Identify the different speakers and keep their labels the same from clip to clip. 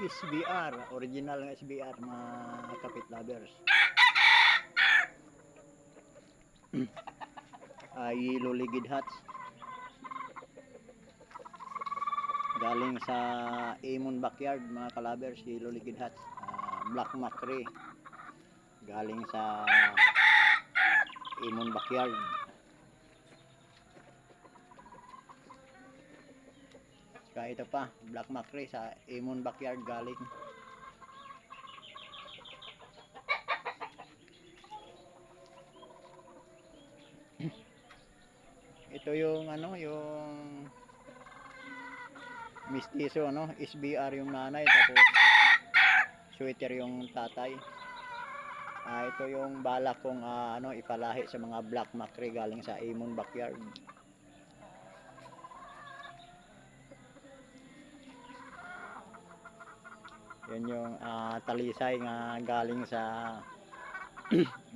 Speaker 1: SBR, original ng SBR mga kapit lovers. Yellow Ligid Hats. Galing sa Amon Backyard mga kalabers, Yellow Ligid Hats. Black Mackerel. Galing sa Amon Backyard. Saka ito pa, Black Mackerel sa Amon Backyard galing. Ito yung yung mistiso SBR yung nanay, tapos sweater yung tatay. Ito yung balak kong ipalahi sa mga Black Mackerel galing sa Amon Backyard. Yan yung talisay nga galing sa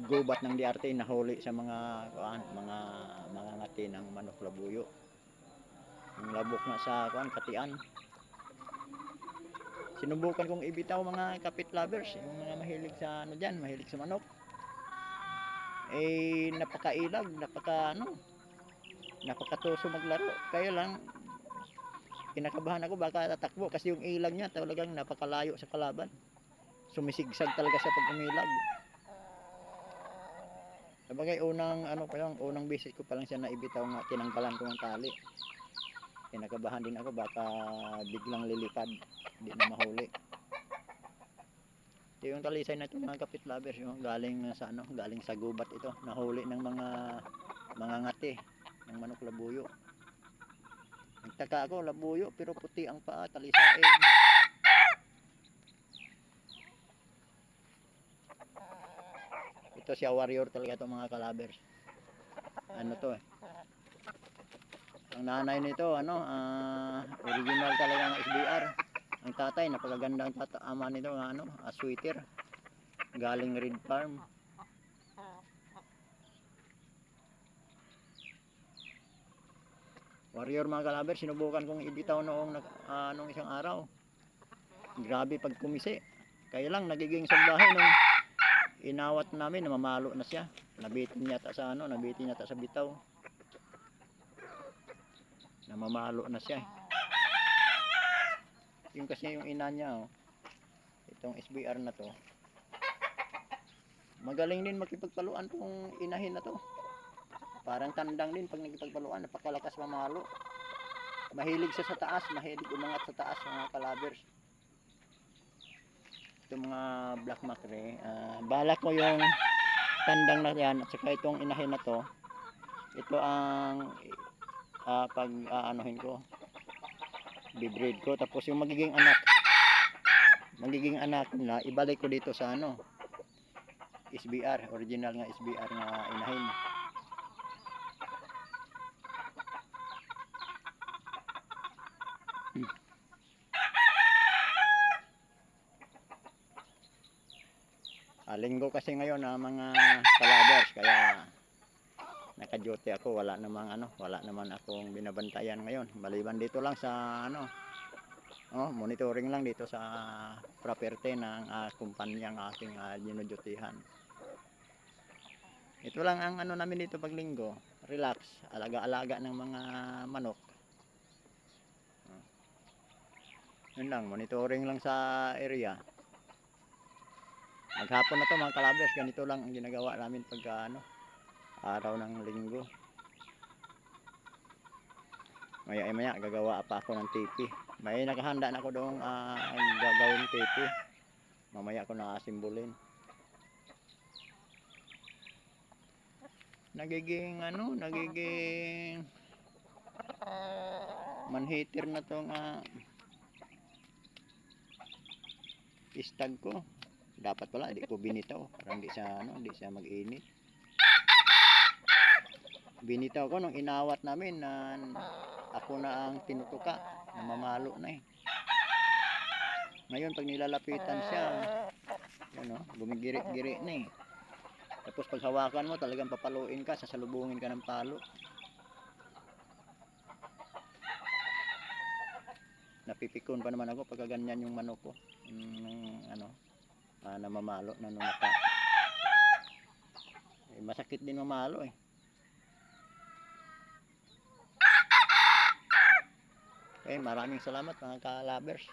Speaker 1: gubat ng DRT, nahuli sa mga ngati ng manok labuyo. Yung labok na sa katian. Sinubukan kong ibitaw mga kapit lovers, yung mga mahilig sa mahilig sa manok. Napakailag, napakatuso maglaro. Kaya lang kinakabahan ako baka tatakbo kasi yung ilag niya talagang napakalayo sa kalaban. Sumisigsag talaga sa pag-umilag. Sabagay unang visit ko pa lang siya na ibitaw nga, tinanggalan ko ng tali. Kinakabahan din ako baka biglang lilipad, hindi na mahuli. Ito yung talisay na ito mga kapit lovers, yung galing sa gubat ito, nahuli ng mga ngati ng manok labuyo. Nagtaka ako, labuyo pero puti ang paa, talisain. Ito siya, warrior talaga ito mga kalabers. Ang nanay nito original talaga ng SBR. Ang tatay, napakaganda ang ama nito sweater galing Red Farm. Warrior mga kalabers, sinubukan kong ibitaw noong isang araw. Grabe pag kumisi. Kaya lang nagiging salbahe nung inawat namin, namamalo na siya. Nabitin yata sa bitaw. Namamalo na siya. Yung kasi yung ina niya, itong SBR na to, magaling din makipagpaluan tong inahin na to. Parang tandang din pag nagipagpaluan, napakalakas mamalo. Mahilig siya sa taas, mahilig umangat sa taas mga kalabers. Itong mga Black Mackerel, balak ko yung tandang na yan at saka itong inahin na to, ito ang pag-aanohin ko, bibreed ko, tapos yung magiging anak nila ibalik ko dito sa SBR, original nga SBR nga inahin. Linggo kasi ngayon mga kalabers, kaya naka-duty ako, wala naman akong binabantayan ngayon, maliban dito lang sa monitoring lang dito sa property ng kumpanyang aking dinudutihan. Ito lang ang namin dito pag linggo, relax, alaga-alaga ng mga manok. Yun lang, monitoring lang sa area. Maghapon na to mga kalabers, ganito lang ang ginagawa namin pag araw ng linggo. Maya gagawa pa ako ng tipi. May nakahanda na ako doong gagawin tipi. Mamaya ko nakasimbulin. Nagiging manhitir na tong istag ko. Dapat pala hindi ko binitaw para hindi siya mag-init. Binitaw ko nung inawat namin na ako na ang tinutuka, namamalo na Ngayon pag nilalapitan siya, gumigiri-giri na Tapos pag hawakan mo talagang papaluin ka, sasalubungin ka ng palo. napipikon pa naman ako pagka ganyan yung manok ko. Ano, namamalo na nung masakit din mamalo eh. Okay, maraming salamat mga ka-lovers.